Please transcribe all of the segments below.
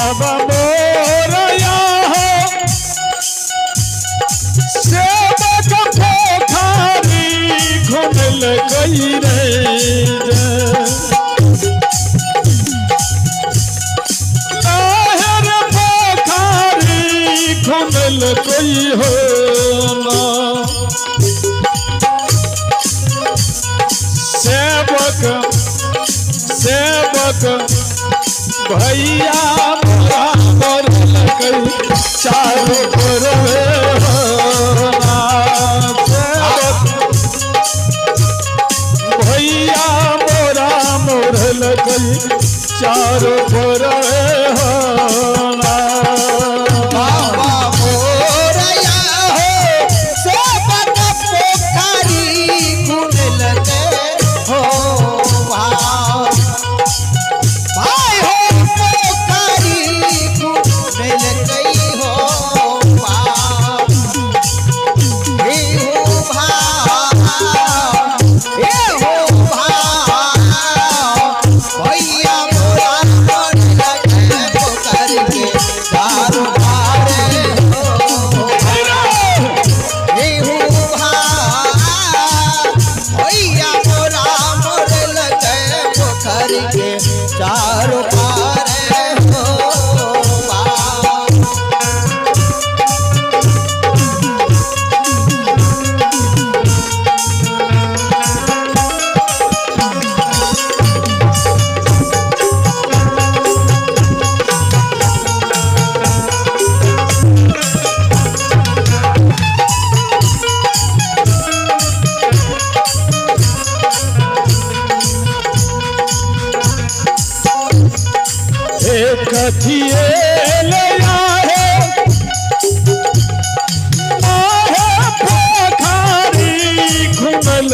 बाबा मोरया हो सेवक पोखारी घुमल गई रे लहर पोखारी घुमल गई हो ना सेवक भैया बराबर लगई चारों पर भैया मोरा मोर लगई चारों पर चारों पार हो कथिए ले आहे पोखारी घुमल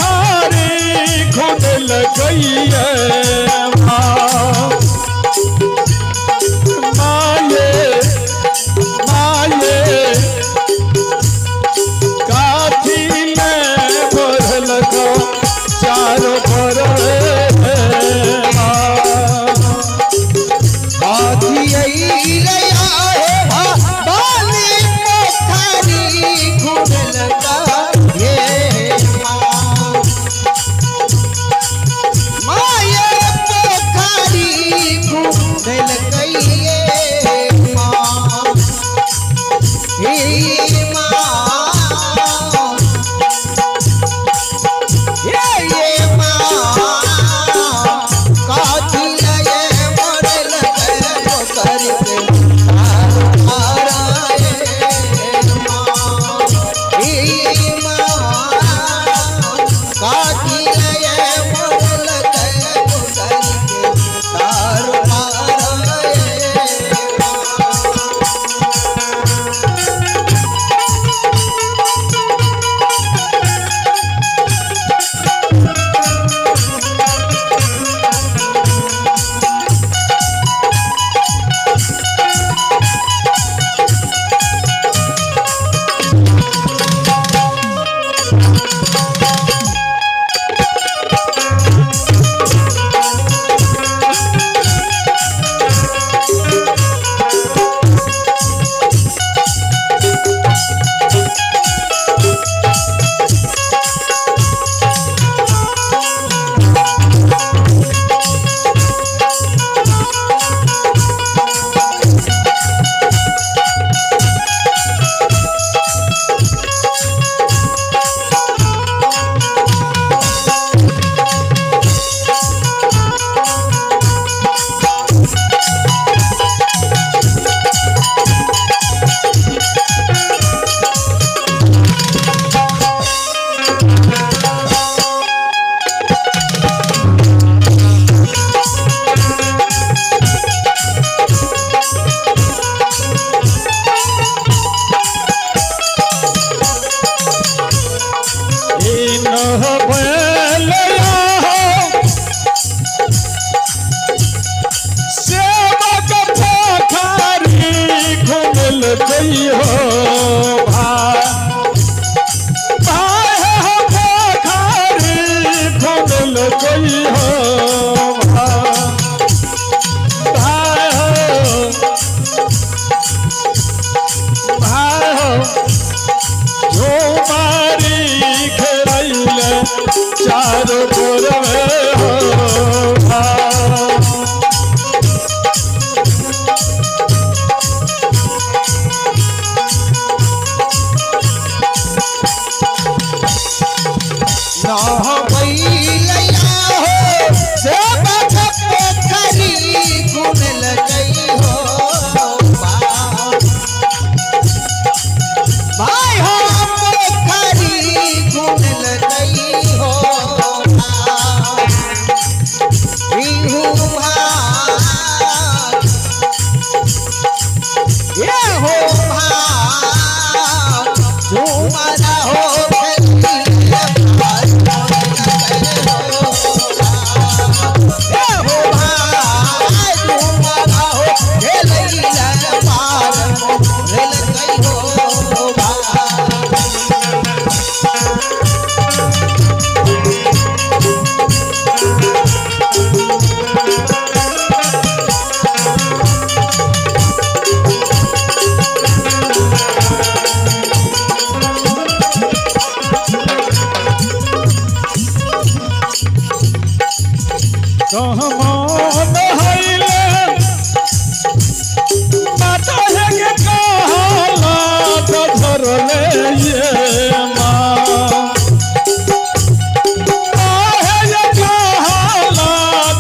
पोखारी घुमल गई चारों पर चारों पुरवे हो भाई। कहमान हईले माता है के कहला तो धरले ये माँ है ये कहला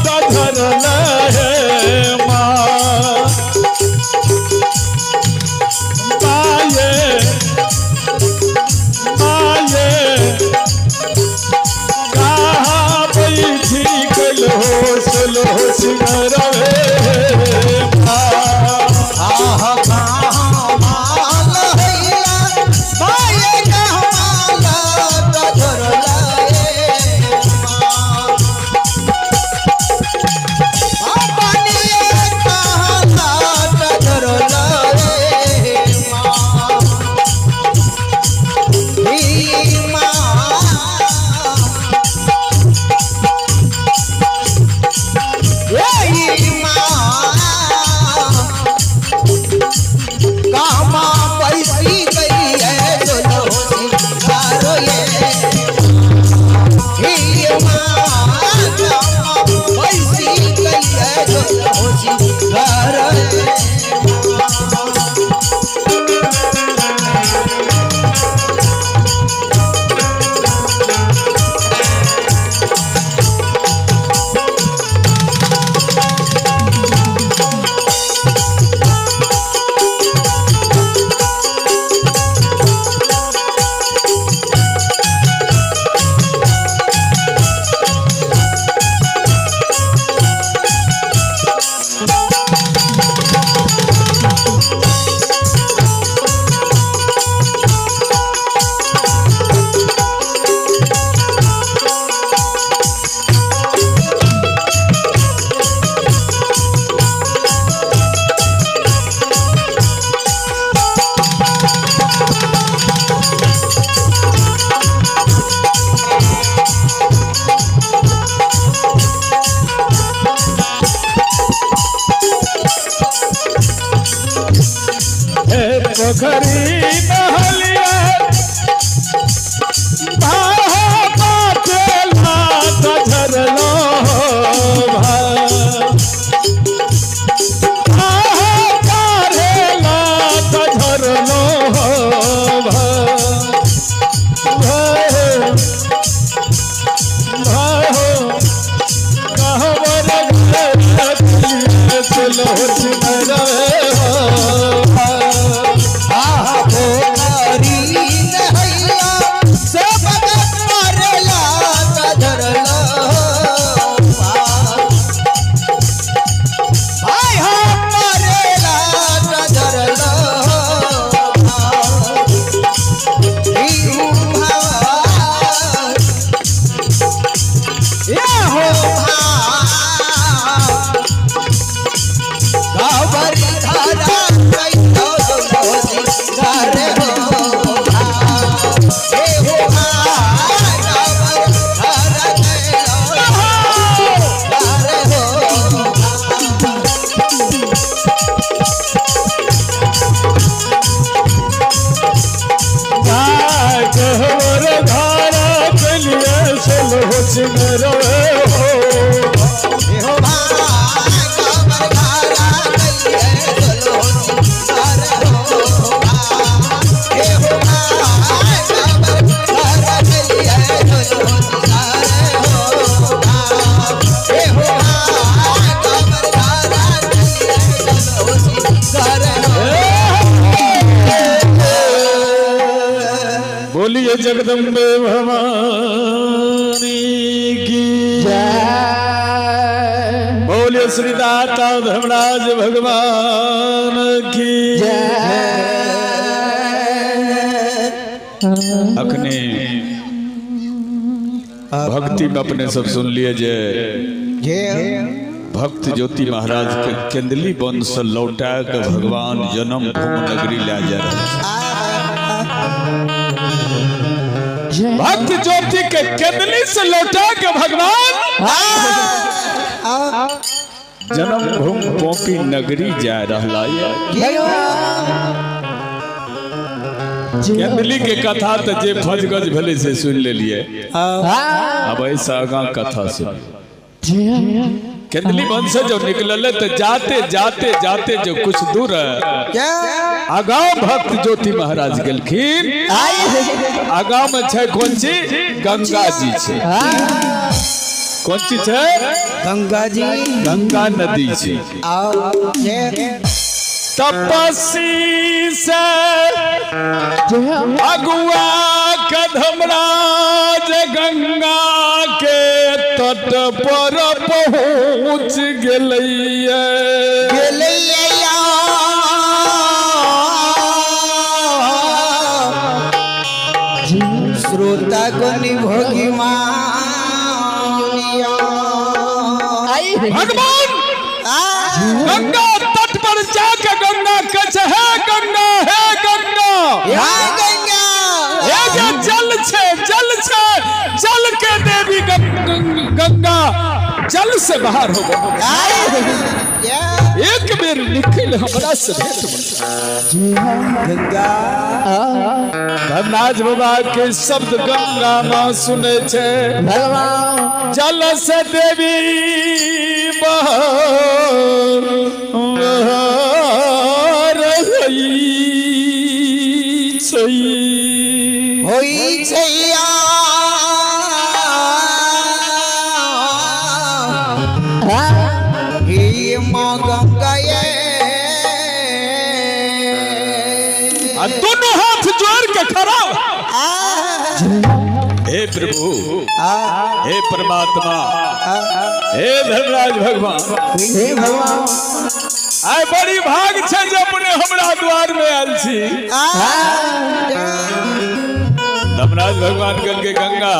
तो धरले ये माँ माये माये कहाँ बैठी गल हो सलो सिंगरवे पोखरी नहलिया भाहो बाटेला तो झरलो भाहो कारेला तो झरलो भाहो कहवर चलो सिमरवे सिंगर हो हो भाई कमर धारा गलिए चलो सिंगार हो भाई हो भाई कमर धारा गलिए चलो सिंगार हो भाई हो भाई कमर धारा गलिए चलो सिंगार हो। बोलिए जगदम्बे भवानी की जय। बोलिए श्री दाता धर्मराज भगवान की जय। अखने भक्ति में अपने सब सुन लिए जय भक्त ज्योति महाराज के केंदली वंश लौटा के भगवान जन्म भूमि नगरी ले जा रहे। भक्त ज्योति के केंदली से लौटा के भगवान जन्म भूमि पोपी नगरी जा रहा है। केंदली के कथा तो जे फजगज भले से सुन ले लिए। अब ऐसा आगा कथा सुन। केंदली वंश जो निकलले तो जाते जाते जाते जो कुछ दूर आगाम भक्त ज्योति महाराज गेलखिन। आगाम में छे कौन सी गंगा जी छे। कौन सी छे गंगा जी गंगा नदी छे। तपस्वी से अगुआ कधमराज गंगा के तट पर पहुँच गेलैया। श्रोता को निभोगी भगवान गंगा तट पर जाके गंगा कहे है गंगा है गंगा ये जो जल छे जल के देवी गंगा जल से बाहर हो एक बेर निकल हमरा से भेंट गंगा धर्मराज बाबा के शब्द गंगा मां सुने छे। जल से देवी होई छैया हे मां गंगा दोनों हाथ जोड़ के खड़ा। हे प्रभु हे परमात्मा हे धर्मराज भगवान आय बड़ी भाग छे जे अपने हमरा द्वार में आयल छी। धर्मराज भगवान कल के गंगा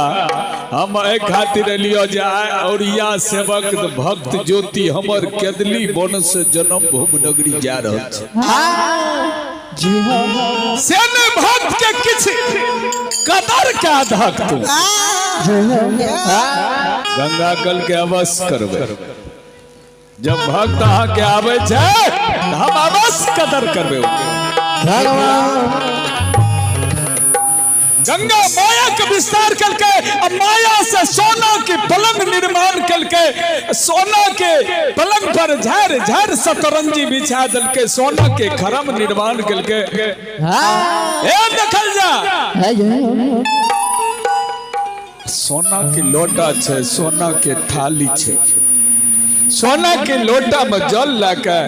हम एक खातिर लियो जाए और या सेवक भक्त ज्योति हमर केदली वन से जन्म भूमि नगरी जा रहल छे। सेने भक्त के किछ कदर का धक तू गंगा कल के अवश्य करबे। जब भक्त अहाँ के आवे छे हम अवश्य कदर करबे। गंगा माया के विस्तार करके अब माया से सोना के पलंग निर्माण करके सोना के पलंग पर झार झार सतरंजी बिछा दल के सोना के खरम निर्माण करके देखल जा सोना के लोटा छे सोना के थाली छे। सोना के लोटा में जल लाके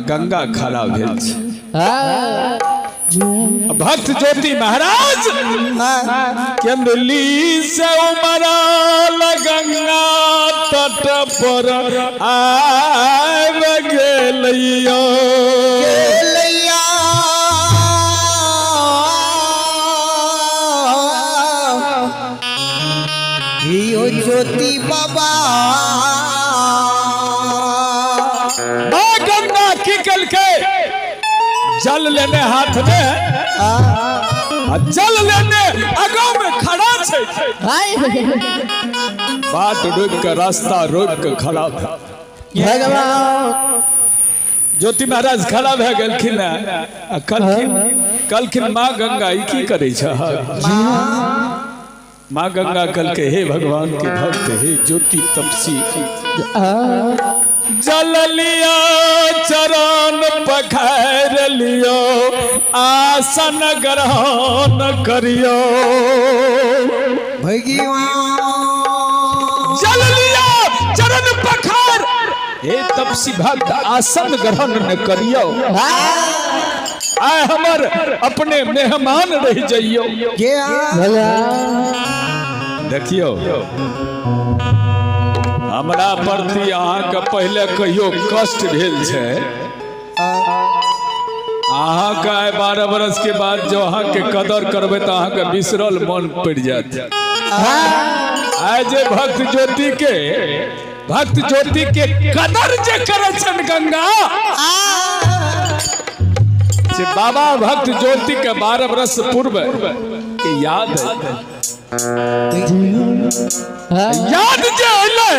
गंगा खड़ा भेल छे। भक्त ज्योति महाराज केंदली से उमराल गंगा तट पर आब गेलैया। ज्योति बाबा गंगा की कल के जल लेने हाथ में जल लेने आगा में खड़ा छे। बाट रोक के रास्ता रोक के खड़ा ज्योति महाराज खड़ा भे गेलखिन। कहलखिन माँ गंगा ई की करे छ। माँ गंगा कल के हे भगवान के भक्त हे ज्योति तपसी जल लियो चरण पखार लियो आसन ग्रहण करियो भगवान जल लियो चरण पखार हे तपसी भक्त आसन ग्रहण न करियो आय हमर अपने मेहमान रह जाइयो देखियो हमरा प्रति अहाँके पहले कहियो कष्ट भेल छै अहाँके 12 बरस के बाद जो अहाँके कदर करबै तऽ अहाँके बिसरल मन पड़ि जायत आय जे भक्त ज्योति के कदर जे करै छन गंगा से बाबा भक्त ज्योति के 12 बरस पूर्व के याद जे अइले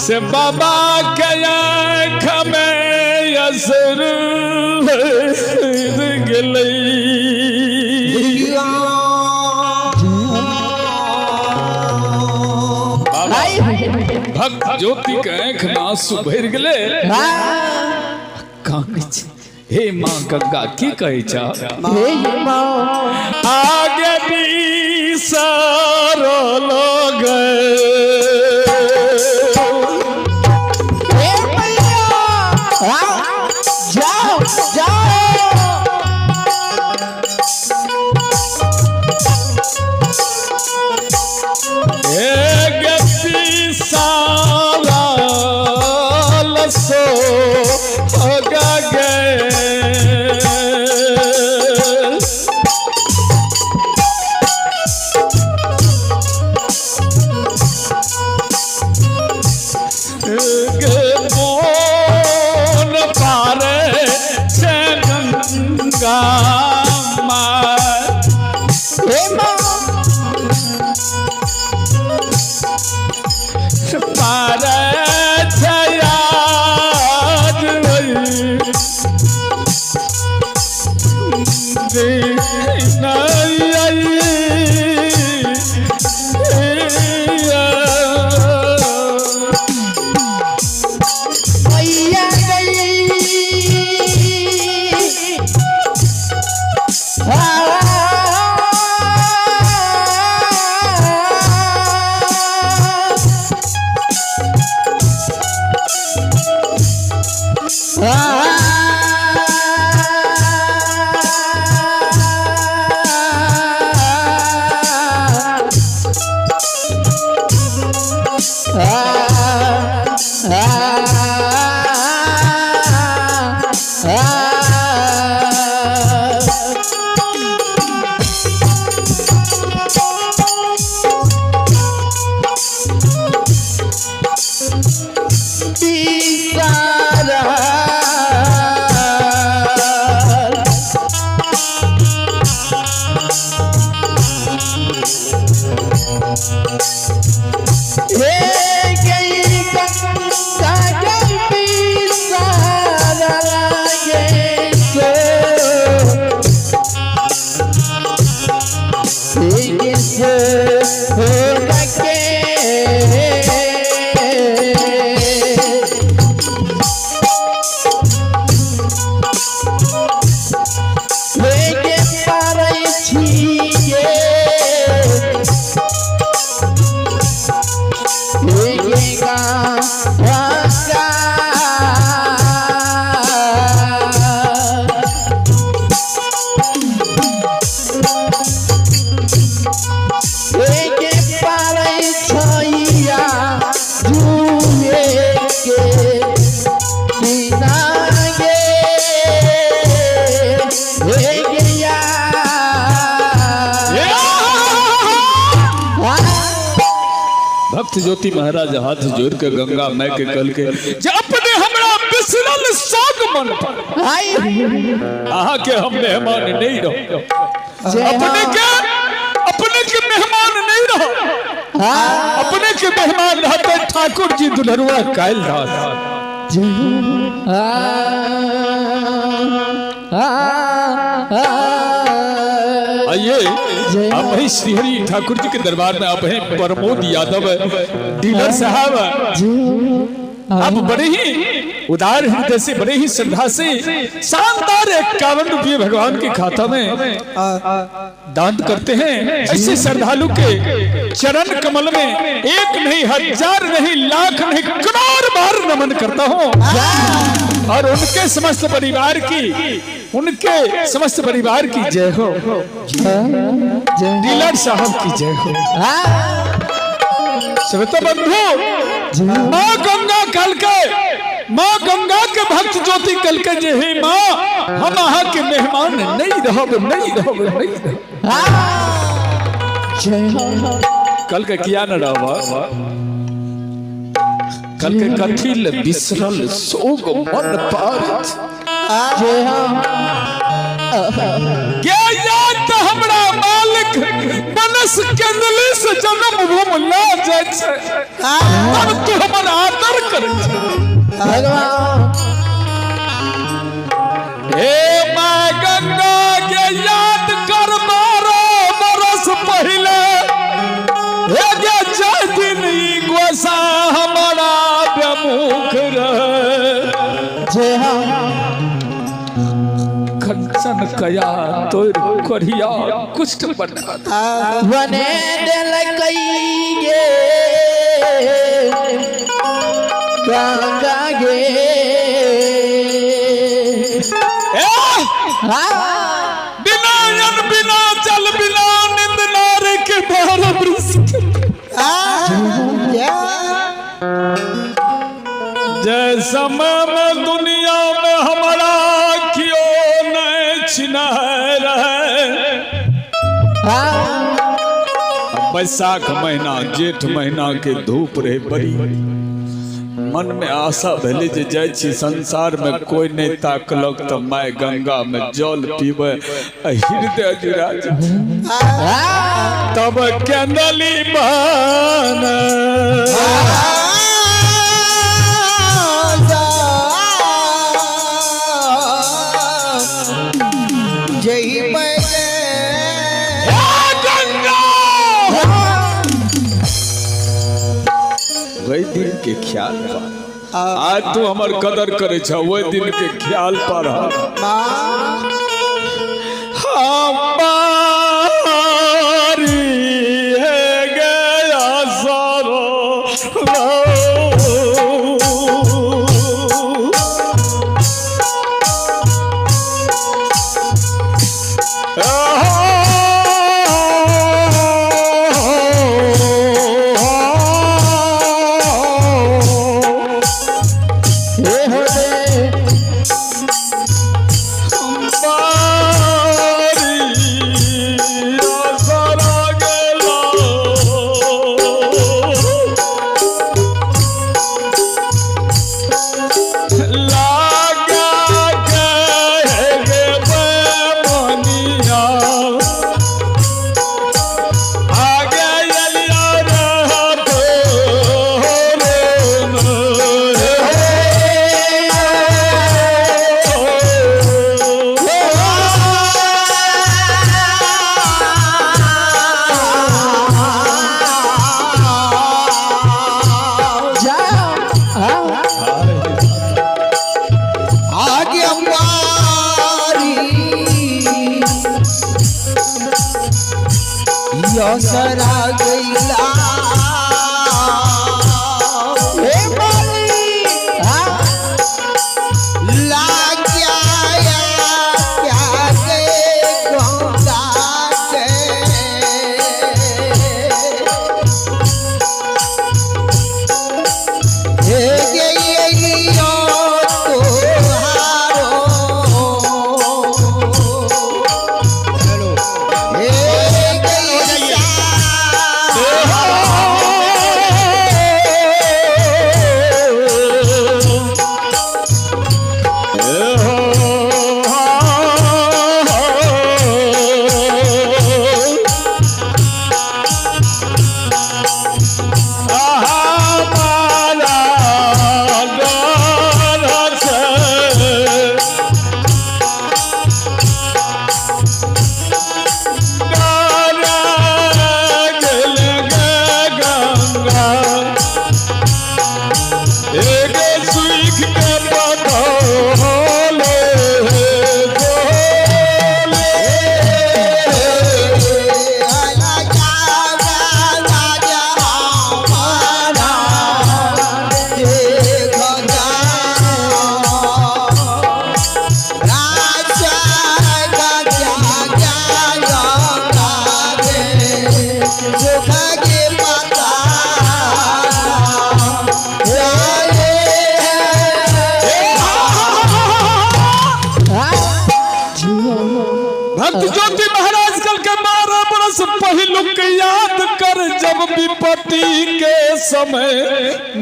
से बाबा के आँख में असर गेलै भक्त ज्योति के आँख में आंसू भरि गेलै हे माँ गंगा की कहै छ आगे बिसर लोग भक्त ज्योति महाराज हाथ जोड़ के गंगा माई के कल के अपने हमरा बिसरल साग मन पर आहा के हम मेहमान नहीं रहो अपने के मेहमान नहीं रहो अपने के मेहमान रहते ठाकुर जी दुल्हरुआ कायल रात आइए अब वही श्रीहरि ठाकुर जी के दरबार में आप हैं प्रमोद यादव डीलर साहब। आप बड़े ही उदार हृदय से, बड़े ही श्रद्धा से शानदार 51 रुपये भगवान के खाता में दान करते हैं। ऐसे श्रद्धालु के चरण कमल में एक नहीं, हजार नहीं, लाख नहीं, करोड़ बार नमन करता हूँ। और उनके समस्त परिवार की जय हो। डीलर साहब की जय हो। श्रोता बंधु, माँ गंगा कल के, माँ गंगा के भक्त ज्योति कल के जे हे माँ, हम यहाँ के मेहमान नहीं रहोगे, नहीं रहोगे, नहीं रहोगे। कल के किया न रहा, कल के कथिल बिसरल सोग मन पारत। क्या याद हमरा मालिक बनस कंदली से जन्म भूम ला जाय छै, अब तू हमर आदर कर भगवान। हे माँ गंगा के याद कर 12 बरस पहले, हे जे जय दिन गोसा हमारा बेमुख रहे। कंचन कया तोर करिया कुष्ठ बना बने दिल कइये गंगा गे। बिना अन्न बिना जल बिना निंद नारे के भार वृष जय समय में दुनिया में हमारा क्यों नहीं छिना रहे। बैसाख महीना जेठ महीना के धूप रहे बड़ी, मन में आशा भले जे जाय छी संसार में कोई नहीं ताकलक तो माय गंगा में जल पीबे हृदय जुड़ा तब केंदली बन वही दिन के ख्याल आज तू हमार कदर करे छ, वही दिन के ख्याल पर हमारी है गया सारो सरा गईला Oh बरस पहलुक याद कर जब विपत्ति के समय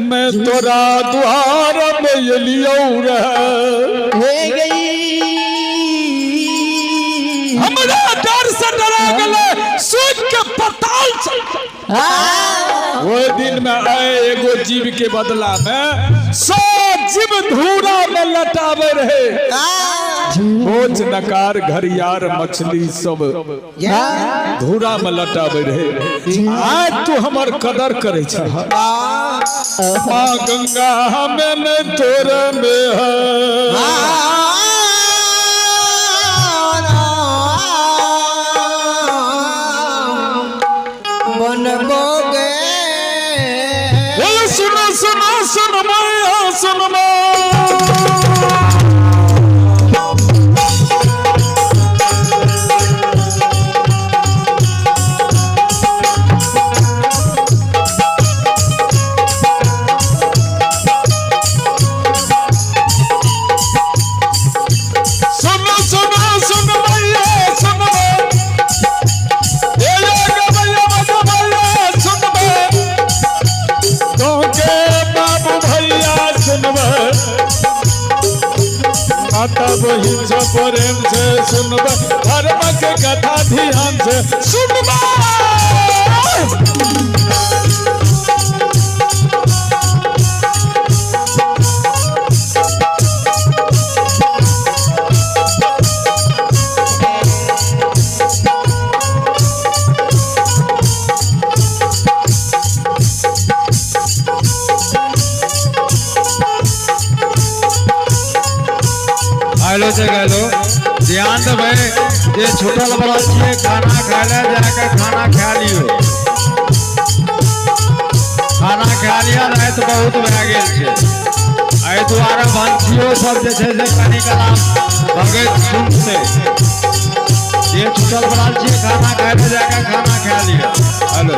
मैं तोरा द्वार में एलियो हे गई हमरा डर से डरा गले सूझ के पताल वो दिन में आए एगो जीव के बदला में 100 जीव धूरा में लटावे रहे भोज नकार घरियार मछली सब धूरा में लटावे रहे आज तू हमर कदर करे छ माँ गंगा हमें तोर में है सुन मैया सुन माता बहिन से प्रेम से सुनब धर्म के कथा ध्यान से सुनब हेलो से गलो ध्यान से भाई ये छूटल बड़ा चाहिए खाना खा ले जाकर खाना खा लियो खाना खा लिया रहे तो बहुत भए गेल छै एहि दुआरे वंशियो सब जे छै से कनी कलाम भगत सुन से ये छूटल बड़ा चाहिए खाना खा ले जाकर खाना खा लियो हेलो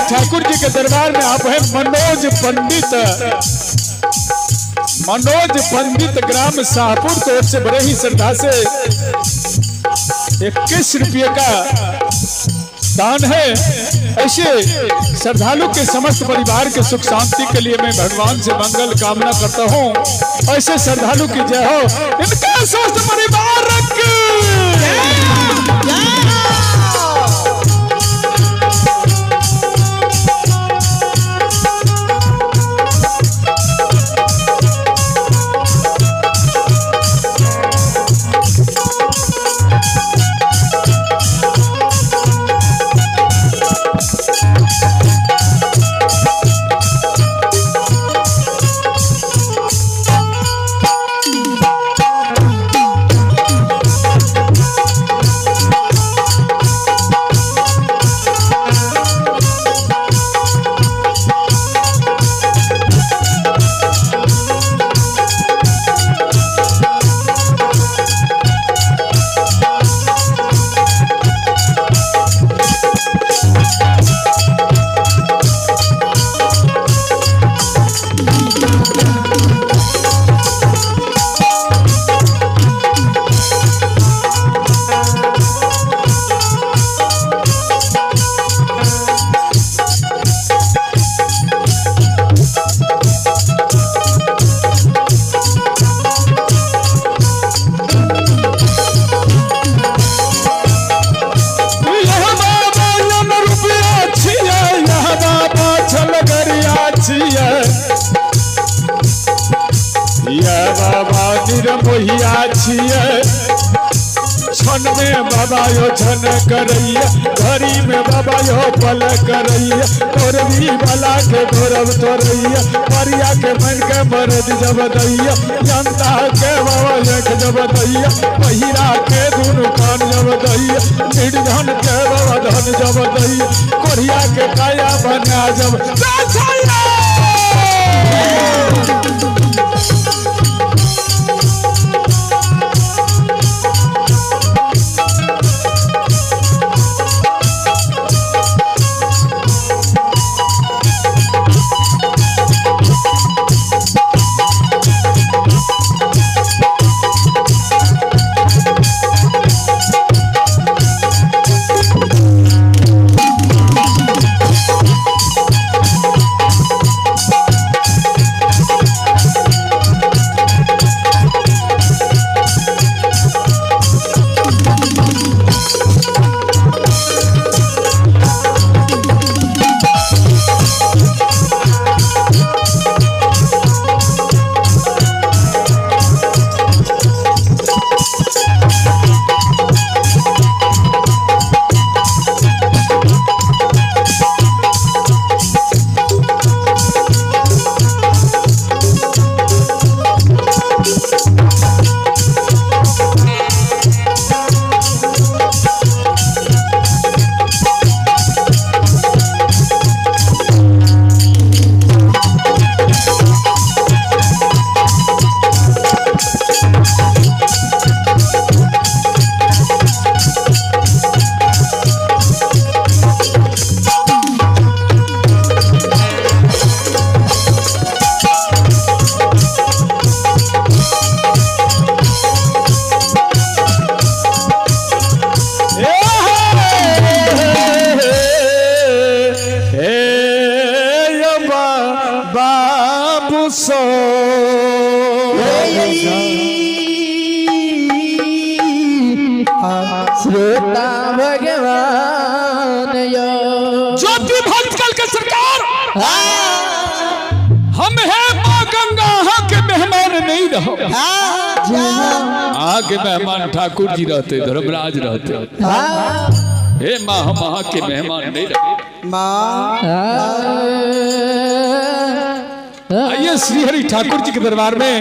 ठाकुर जी के दरबार में आप हैं मनोज पंडित ग्राम शाहपुर तोर से बड़े ही श्रद्धा से 21 रुपये का दान है। ऐसे श्रद्धालु के समस्त परिवार के सुख शांति के लिए मैं भगवान से मंगल कामना करता हूँ। ऐसे श्रद्धालु की जय हो, इनका स्वस्थ परिवार क्षण में बाबा यो छन करैया, घड़ी में बाबा यो पल करैया, तोरवी वाला के गौरव तोरैया, परिया के मन के मरद जब दैया, जनता के बाबा लेख जब दैया, पहिरा के दुनु कान जब दैया, निर्धन के बाबा धन जब दैया, कोरिया के काया बना जब दैया। श्रोता भगवान ज्योति भक्त कल के सरकार, हम है माँ गंगा, यहाँ के मेहमान नहीं रहो। आगे मेहमान ठाकुर जी रहते, धर्मराज रहते, हे माँ हम वहाँ के मेहमान नहीं रहे। आइए श्री हरि ठाकुर जी के दरबार में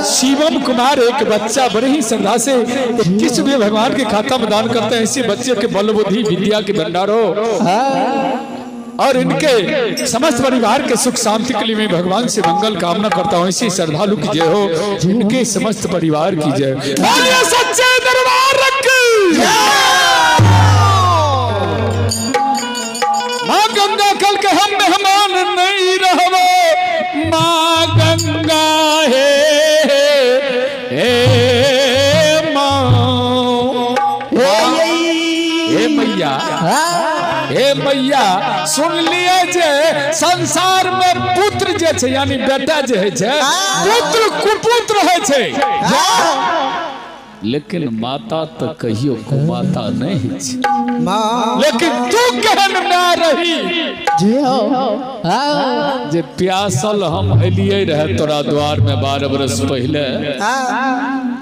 शिवम कुमार एक बच्चा बड़े ही श्रद्धा से 21वें भगवान के खाता में दान करते हैं। इसी बच्चे के बल बुद्धि विद्या के भंडार हो और इनके समस्त परिवार के सुख शांति के लिए मैं भगवान से मंगल कामना करता हूँ। इसी श्रद्धालु की जय हो, इनके समस्त परिवार की जय। सच्चे दरबार माँ गंगा कल के हम मेहमान नहीं रहबो, माँ गंगा हे माँ, हे मैया, हे मैया सुन लिए जे संसार में पुत्र जे छे यानी बेटा जे है छे, पुत्र कुपुत्र है छे, लेकिन माता तो कहियो कुमाता नहीं छे। लेकिन तू कहन ना रही जे प्यासल हम एलिए रहे तोरा द्वार में 12 बरस पहले,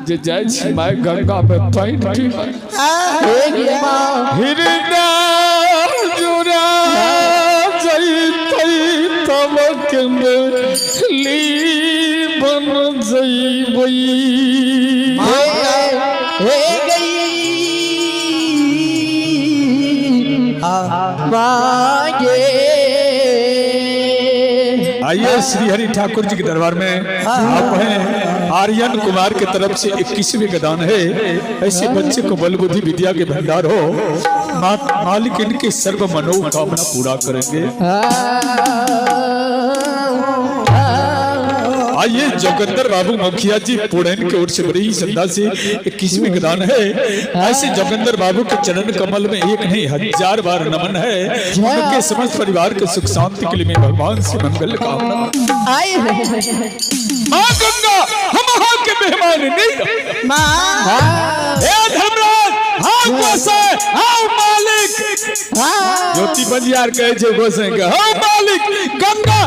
जे जाय छी माय गंगा में पानी पी, हृदय जुरा जइतै तब के ली बन जइबै। आइए श्री हरि ठाकुर जी के दरबार में आप हैं आर्यन कुमार की तरफ से 21वें का दान है। ऐसे बच्चे को बल बुद्धि विद्या के भंडार हो, मालिक इनके सर्व मनोकामना पूरा करेंगे। आइए जोगिंदर बाबू मुखिया जी पुणेन की ओर से बड़ी ही श्रद्धा से 21वें का दान है। ऐसे जोगिंदर बाबू के चरण कमल में एक नहीं 1000 बार नमन है। उनके समस्त परिवार के सुख शांति के लिए मैं भगवान से मंगल कामना। माँ गंगा हम वहाँ के मेहमान नहीं, धर्मराज हाँ गोसे हाँ मालिक, ज्योति बलियार कहे छे गोसे के हाँ मालिक, गंगा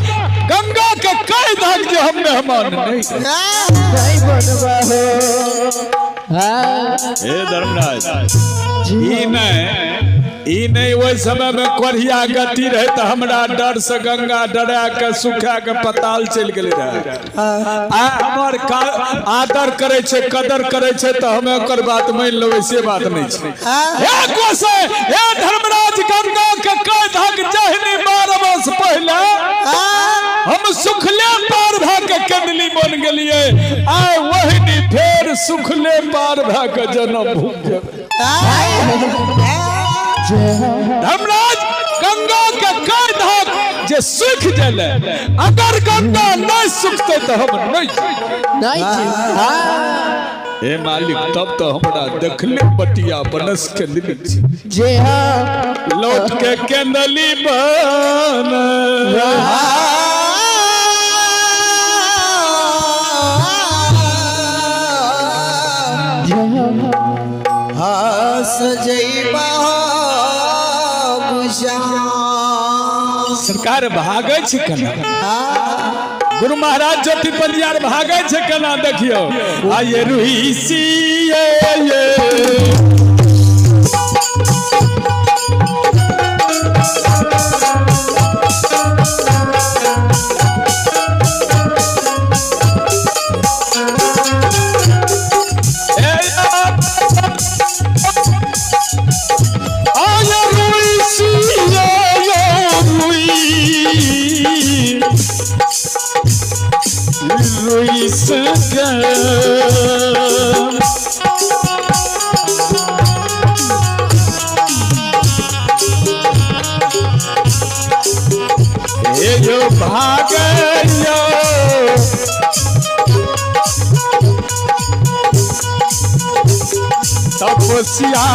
के कई धाक जे हम मेहमान नहीं। हे धर्मराज ई नहीं वही समय में कोरिया गति रहे तो हमरा डर से गंगा डरा के सुखा के पताल चल गए रहे आ हमर आदर करे छे कदर करे छे तो हमें ओकर बात मान लेबै से बात नहीं छे हे कोसे हे धर्मराज गंगा के कई धक जहनी 12 वर्ष पहले हम सुखले पार भा के कंडली बन गेलिए आय वही फेर सुखले पार भा के जन्म भूख धर्मराज गंगा के कई धाक जे सुख जले अगर गंगा नहीं सुखते तो हम नहीं ए मालिक तब तो हमरा देखले बटिया बनस के लिख जे हाँ लौट के केंदली बन सजैबा सरकार भागे छै केना गुरु महाराज ज्योति पंडियार भागे छै केना देखियो आये रुईसी ये तपस्या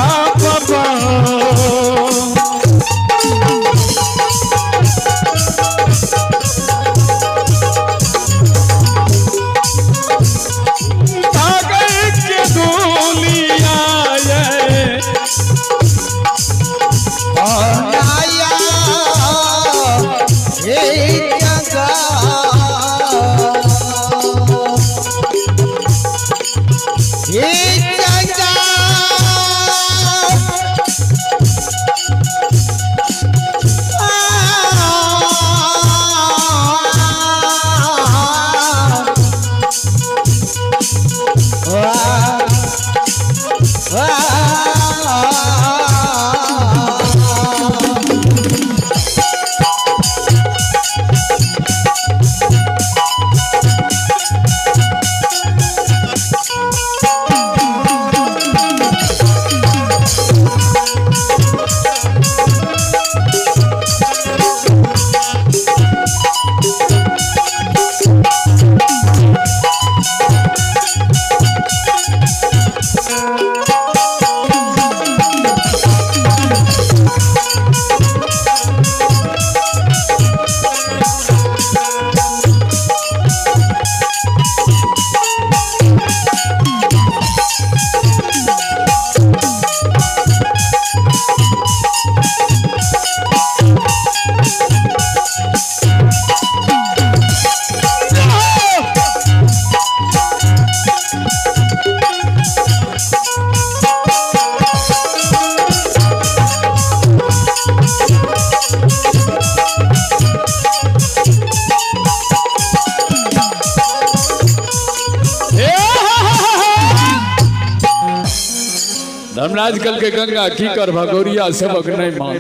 धर्मराज कल के गंगा की कर भगोरिया सबक नहीं मान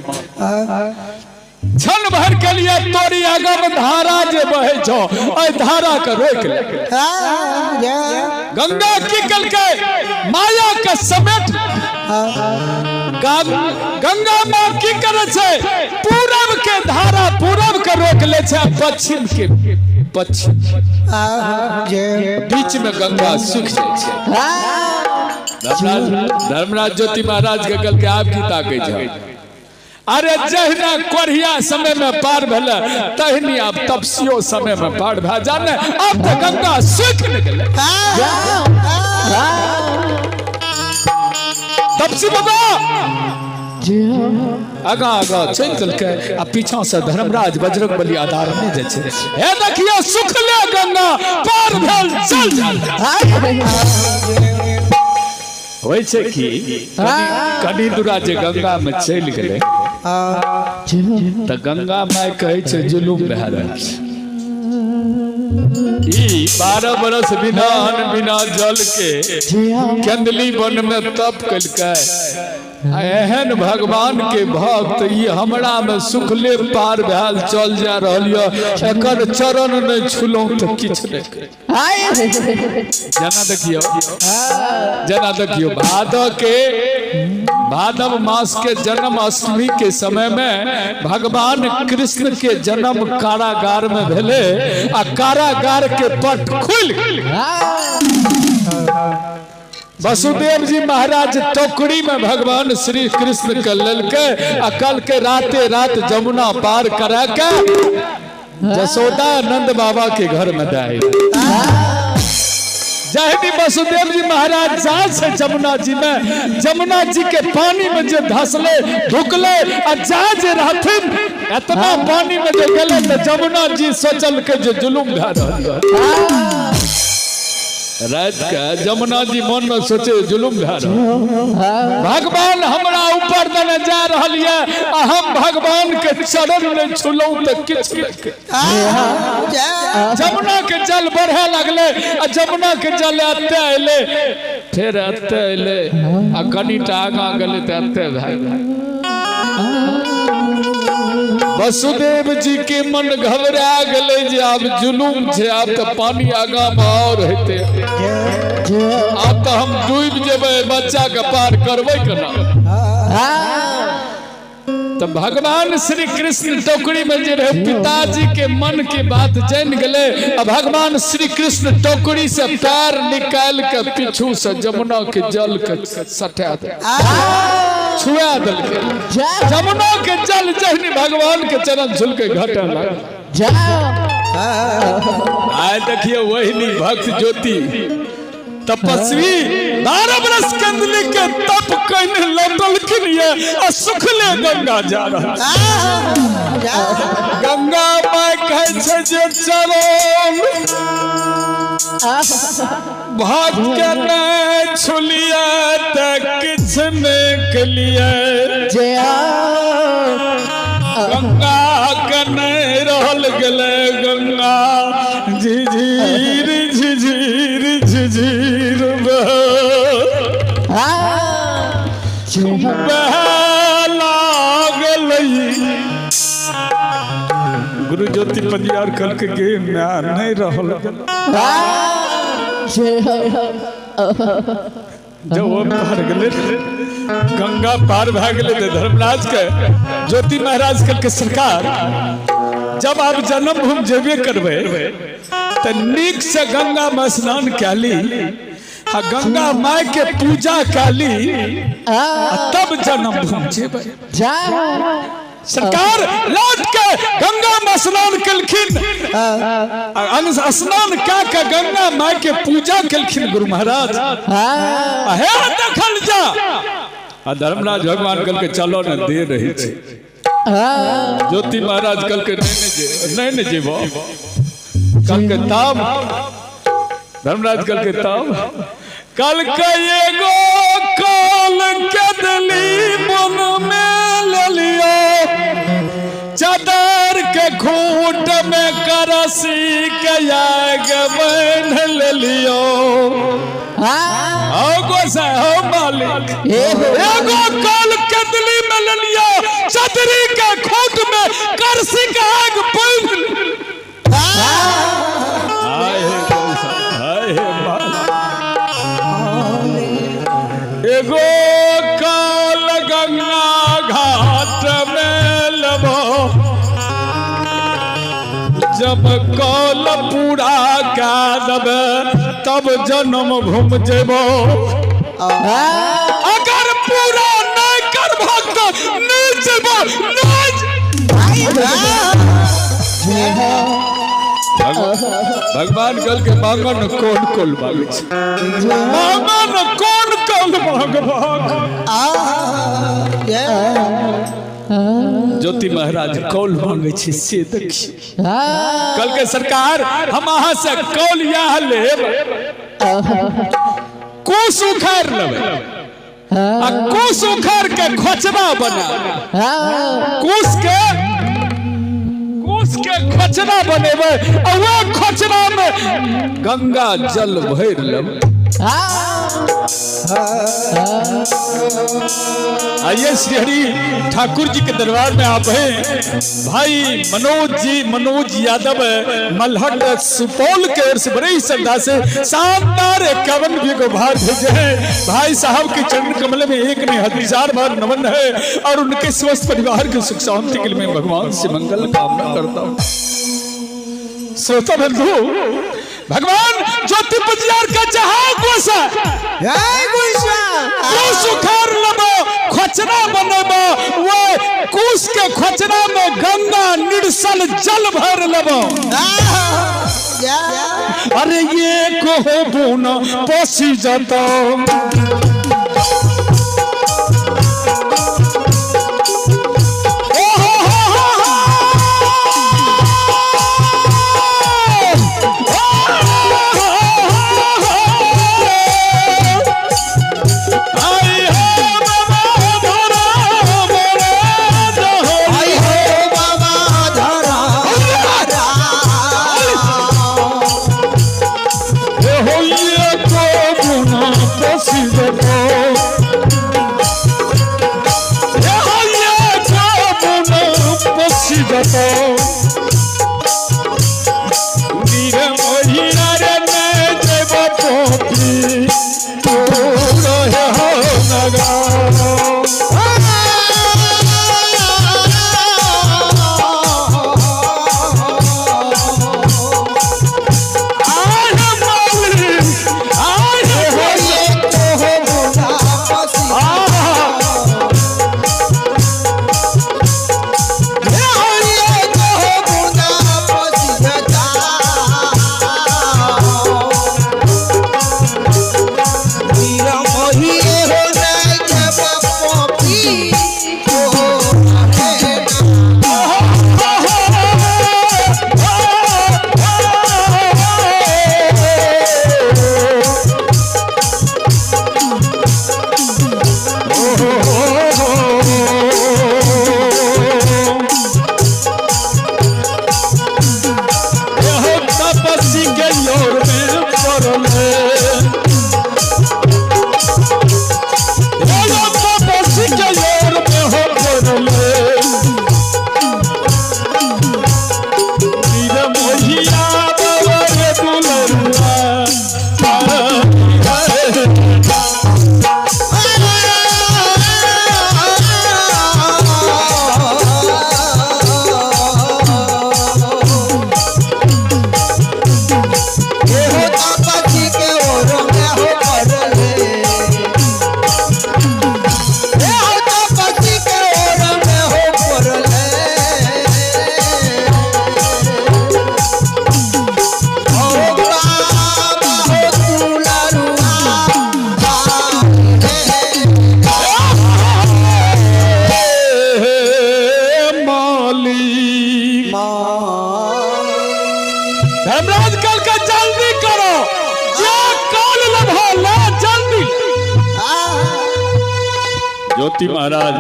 क्षण भर के लिए तोरी अगम धारा जे बहे छो ओय धारा के रोक ले गंगा की कल के माया के समेट गंगा मां की करे छे पूरब के धारा पूरब के रोक ले छे पश्चिम के पश्चिम बीच में गंगा सूख जाए छे धर्मराज ज्योति महाराज के कल के आप की ताके जाओ अरे जहना कोरिया समय में पार भले तहनी आप तपसियो समय में पार भा जाने अब तो गंगा सूख निकले तपसी बाबा आगा आगा चल चल के आ पीछा से धर्मराज बजरंग बली आधार में जे छे हे देखियो सुखले गंगा पार भेल चल चल होय छै कि कनी दूरा जे गंगा में चल गेले त गंगा माय कहे छै जुलूम भए रहल छै। ई 12 बरस बिना अन्न बिना जल के केंदली वन में तप कलकै। एहन भगवान के भक्त ई हमरा में सुखले पार भैल चल जा रहल य, एकर चरण नहीं छुलौं त किछ नहीं। जना देखियो भादव मास के जन्म अष्टमी के समय में भगवान कृष्ण के जन्म कारागार में भेले आ कारागार के पट खुल वसुदेव जी महाराज टोकरी में भगवान श्री कृष्ण के ललके आ कल के राते रात जमुना पार करा के जसोदा नंद बाबा के घर में दाए। जहनी वसुदेव जी महाराज जा से जमुना जी के पानी में जो धसले ढुकले आ जा जे रहथिन इतना पानी में जो गेले तो जमुना जी सोचल के जो जुलूम भए रहल रात का जमुना जी मन में सोचे जुलूम भए रहल भगवान हमरा ऊपर देने जा रहल ये आ हम भगवान के चरण में छुलौं त किछ जमुना के जल बढ़े लगले आ जमुना के जल अते अइले फिर अते अइले आ कनीटा आगा गेले त अते भए वसुदेव जी के मन घबरा गले जे अब जुलूम छे, अब तो पानी आगा में और हेते, अब तो हम डूब जेबे बच्चा के पार करबे केना। तो भगवान श्री कृष्ण टोकरी में जे रहे पिताजी के मन की बात जान गले। अब भगवान श्री कृष्ण टोकरी से पैर निकाल के पीछू से जमुना के जल के सटा दे छुआ दल के जमुना के जल जहनी भगवान के चरण झुल के घटे लगा। आए देखिए वही भक्त ज्योति तपस्वी 12 बरस केंदली के तप कहने लौटलखिन ये और सुखले गंगा जा रहा। गंगा माय कहे छे जे चरण भक्त के नहीं छुलिया त किछ नहीं कलिया गंगा के नहीं रहल गेले गंगा झिझिर झिझिर झिझिर गुरु ज्योति पदियार कल के गे नहीं रहल जब वो पार गले गंगा पार भए गले तो धर्मराज के ज्योति महाराज कल के सरकार जब आप जन्म भूमि जेबे करबे तो नीक से गंगा में स्नान कैली आ गंगा माय के पूजा कैली तब जन्म भूमि जेबे। सरकार लौट के गंगा में स्नान कलखिन स्नान के गंगा माय के पूजा कलखिन गुरु महाराज हे देखल जा आ धर्मराज भगवान कल के चलो न दे रही छे। ज्योति महाराज कल के नहीं जेबो कल के ताब धर्मराज कल के ताब कल के एगो कल के दली मन में ले लियो चादर के खूंट में करसी के आग बन ले लियो गोसा हो मालिक एगो कल के दली में ले लियो चादरी के खूंट में करसी के आग बन एगो काल गंगा घाट में लबो जब कल पूरा का दबे तब जन्म भूम जेबो अगर पूरा नहीं कर भक्त नहीं जेबो भगवान कल के मांगन कौन कोल मांगे मांगन कौन कोल मांग ज्योति महाराज कौल मांगे छे से देखिए कल के सरकार हम अहाँ से कौल यह लेब कुछ उखाड़ लेब आ कुश उखड़ के खोचरा बना कुश के खोचरा बनेबे और वो खोचरा में गंगा जल भर लब। आइए श्री हरि ठाकुर जी के दरबार में आप हैं भाई मनोज यादव मलहट सुपौल के ओर से बड़ी श्रद्धा से शानदार 51 भी को भार भेजे हैं। भाई साहब के चरण कमल में एक ने 1000 बार नमन है और उनके स्वस्थ परिवार की सुख शांति के लिए मैं भगवान से मंगल कामना करता हूँ। श्रोता बंधु भगवान ज्योति पुजियार का जहां गोसा कुश उखाड़ लबो खोचरा बनेबो वो कुश के खोचरा में गंगा निर्सल जल भर लबो। अरे ये को बुन पोसी जाता धर्मराज कल का जल्दी करो जो कल लभला जल्दी। ज्योति महाराज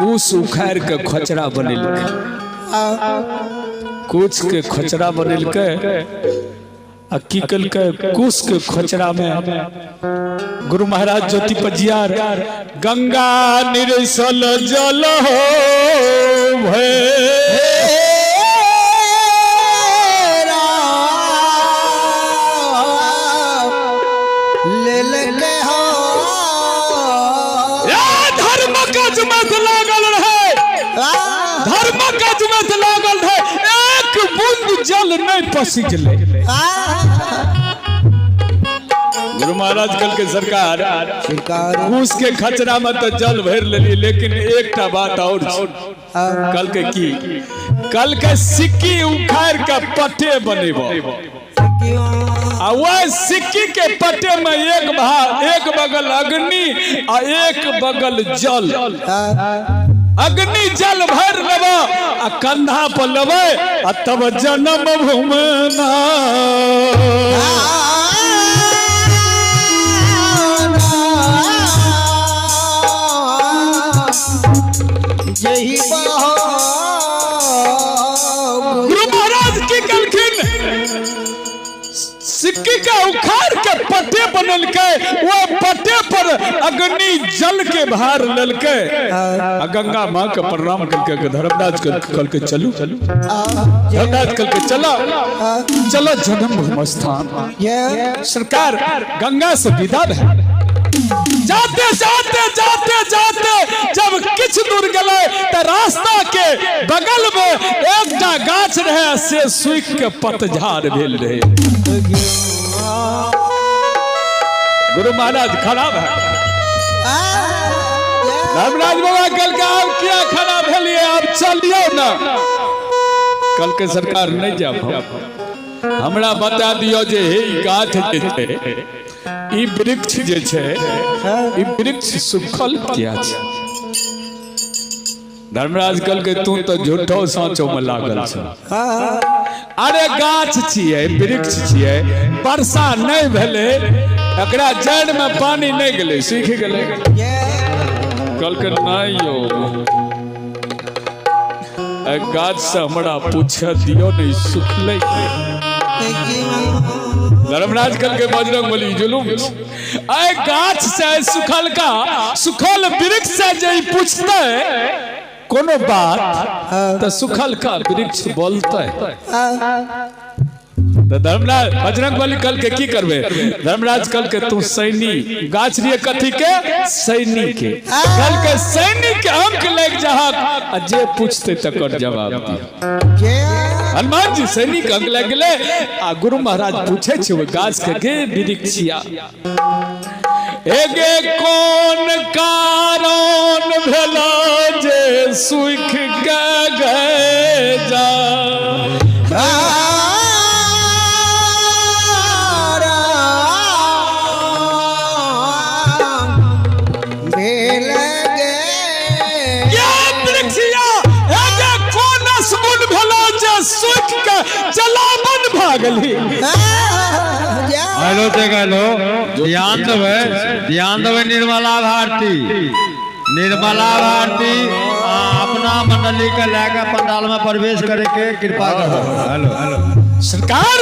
कुश उखाड़ के खोचरा बनेल कुछ के खोचरा बनेल के अकीकल के कुश के खोचरा में गुरु महाराज ज्योति पजियार गंगा निरसल जल हो भे जल नहीं पसीज ले। गुरु महाराज कल के सरकार कुश के खचरा में तो जल भर लेली लेकिन एक बात और कल के की कल के सिक्की उखाड़ के पट्टे बनेबो आ वह सिक्की के पट्टे में एक बगल अग्नि और एक बगल जल अग्नि जल भर लेबो आ कंधा पर लेबे आ तब जन्म भूमि जही बहा गुरु महाराज की कलखिन सिक्की का उखाड़ के पट्टे बनल के वो पट्टे पर अग्नि जल के बाहर लल के गंगा माँ का प्रणाम करके धर्मराज कल के चलू धर्मराज कल के चला जन्म स्थान सरकार गंगा से विदा है जाते जाते जाते जाते जब किछ दूर गए तो रास्ता के बगल में एक गाछ रहे से सूख के पतझड़ भेल रहे। गुरु महाराज खराब है धर्मराज बाबा कल के आप क्या खराब है आप चलियो ना कल के सरकार नहीं जाब हमरा बता दियो जे हे गाछ जे छै ई वृक्ष जे छै ई वृक्ष सुखल क्या छै धर्मराज कल के तू तो झूठो साँचो में लागल छ अरे गाछ छिए वृक्ष छिए वर्षा नहीं भेले एकरा जड़ में पानी नहीं गेले सूख गेले कल के नहीं यो गाछ से हमरा पूछ दियो नहीं सुखले धर्मराज कल के बजरंग बली जुलूम आए गाछ से सुखल वृक्ष से जे पूछते कोनो बात तो सुखल का वृक्ष बोलते तो धर्मराज बजरंग बली कल के की करबे धर्मराज कल के तू सैनी गाछ रिए कथी के सैनी के कल के सैनी के अंक लग जहा जे पूछते तकर जवाब दी हनुमान जी सैनिक अंक लग गए आ गुरु महाराज पूछे छे वो गाछ के गे वृक्षिया एगे कौन कारण भेला जे सूख गए जा जलावन भागली हेलो हेलो ध्यान देवे निर्मला भारती अपना मंडली के लेकर पंडाल में प्रवेश करे के कृपा करो। हेलो हेलो सरकार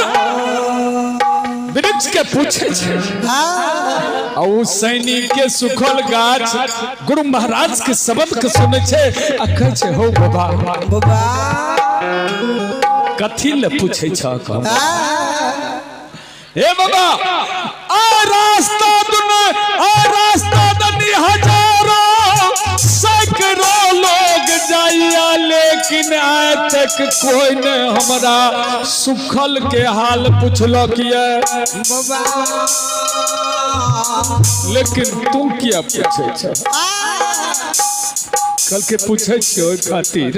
वृक्ष के पूछे और सैनिक के सुखल गाछ गुरु महाराज के शब्द के सुने छे अखै छे हो बाबा कथी ले पूछे छ हे बाबा आ रास्ता दनी हजारों सैकड़ों लोग जाइया लेकिन आज तक कोई ने हमरा सुखल के हाल पूछलो किया लेकिन तू क्या पूछे छ कल के पूछे छ खातिर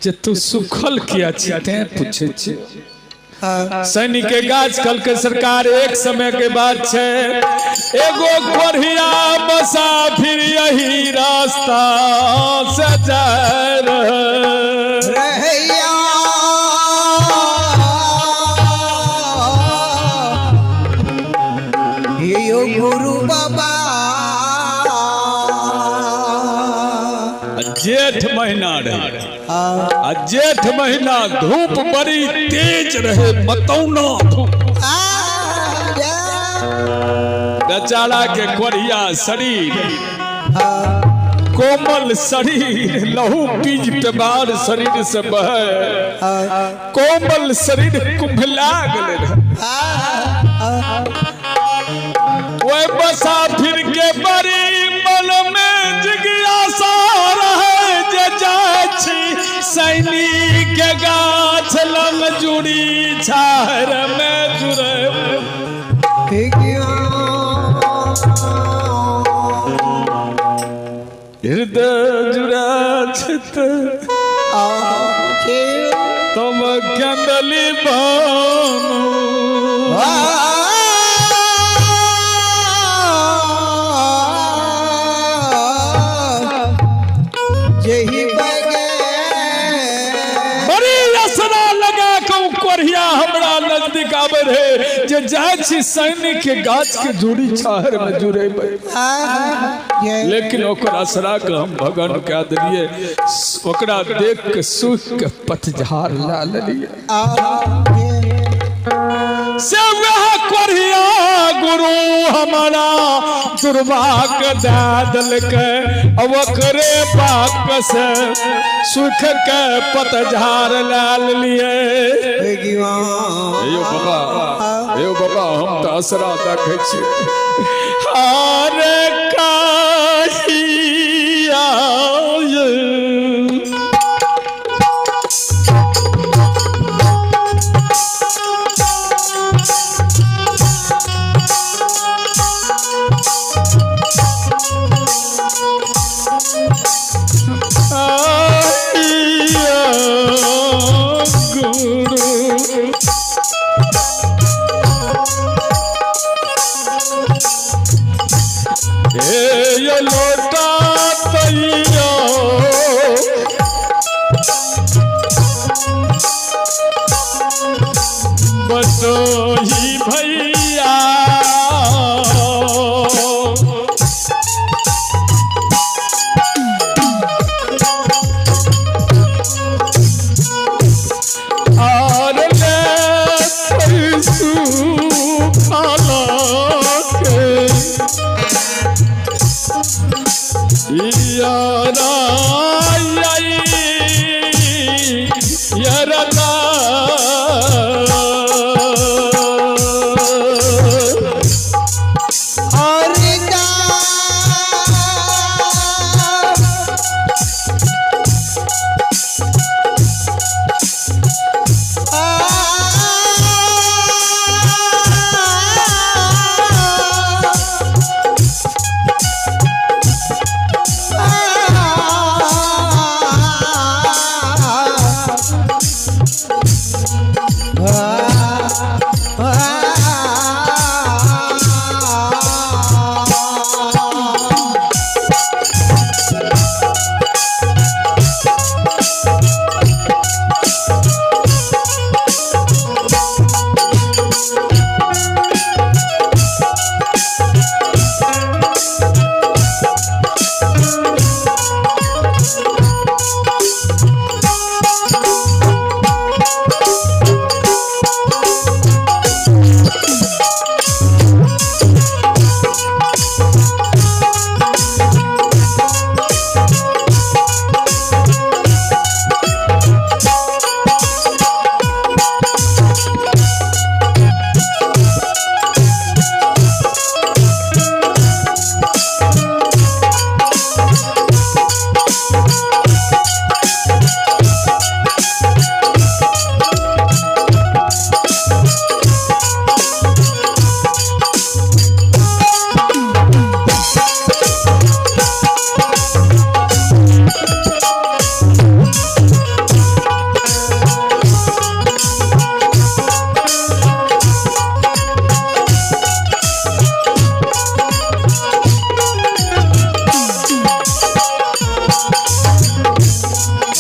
जे तू सुखल किया ते पूछे छे सैनिक के गाछ कल के सरकार एक समय के बाद छे एगो कोढ़िया बसा फिर यही रास्ता से जा रहैया यो गुरु बाबा जेठ महीना रहे जेठ महीना धूप बड़ी तेज रहे मतौना धूप बेचारा के कोढ़िया शरीर कोमल शरीर लहू पीज पे बार शरीर से बहे कोमल शरीर कुंभला गले वो बसा फिर के बड़ी मन में जिज्ञासा रहे जे जाछी सैनिक के गाछ लंग जुड़ी छार में जुड़े हृदय जुड़ा छत तुम कंदली बानो बड़ी असरा लगा कहूँ कोढ़िया हमरा नजदीक आवे रहे जे जाइ छी सैनिक के गाछ के जोड़ी छाहर में जुड़ेबै, लेकिन ओकर असरा के हम भगन कह दिलिए, ओकरा देख के सूख के पतझार ला लेलिए। से वह कोरिया गुरु हमारा दुर्भाग दे दिलके, अब ओकरे पाक से सुख के पतझार ला लिए। यो बाबा हम तो असरा देखे छी हारे काहिया लोटा तैया बसोही भैया और ले यारा यारा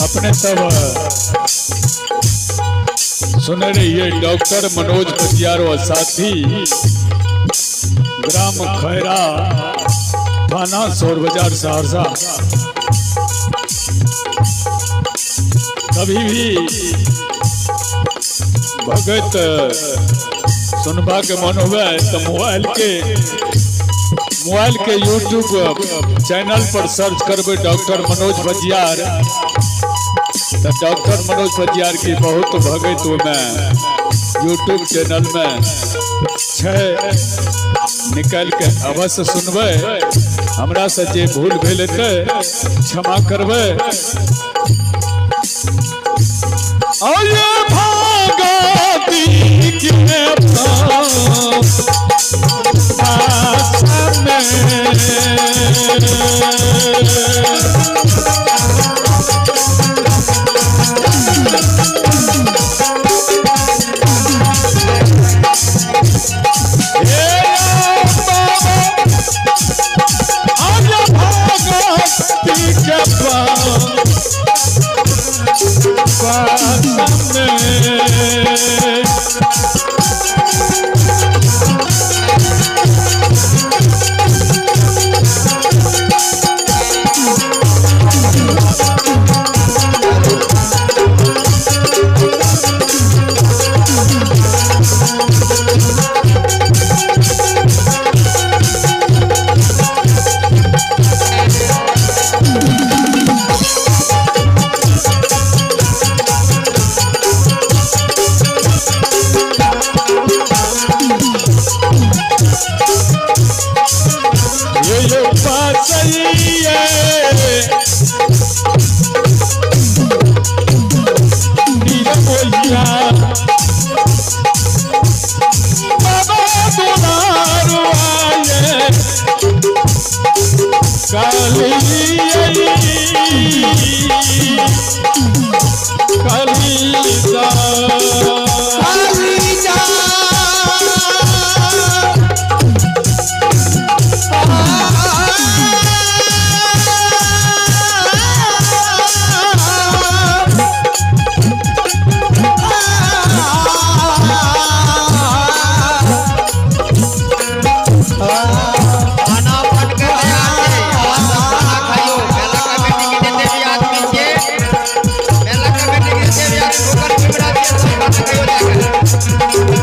अपने सब सुन रही है डॉक्टर मनोज बतियार और साथी ग्राम खैरा थाना सौर बाजार सहरसा। कभी भी भगत सुनबा के मन हुआ तो मोबाइल के यूट्यूब चैनल पर सर्च करबे डॉक्टर मनोज बजियार, तो डॉक्टर मनोज बजियार की बहुत भगत में यूट्यूब चैनल में निकाल के अवश्य सुनबे। हमरा से जे भूल भेल क्षमा करबे। कलीजा कलीजा खाना पट के खाना खाइयो मेला कमेटी के जितने भी आदमी छे मेला कमेटी के जितने भी आदमी ओकर कैमरा दिए सब खाना खाइयो जाके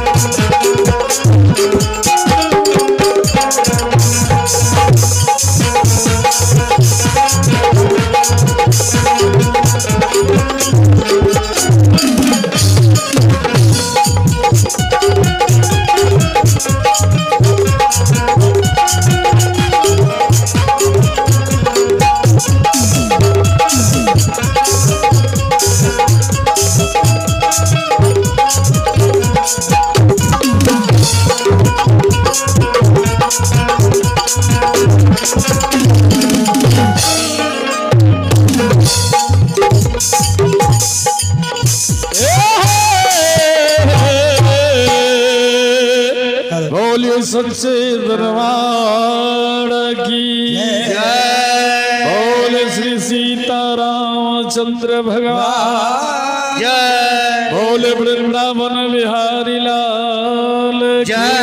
बोलिए सच्चे दरबार की जय बोले श्री सीतारामचंद्र भगवान जय बोले वृंदावन बिहारी लाल की जय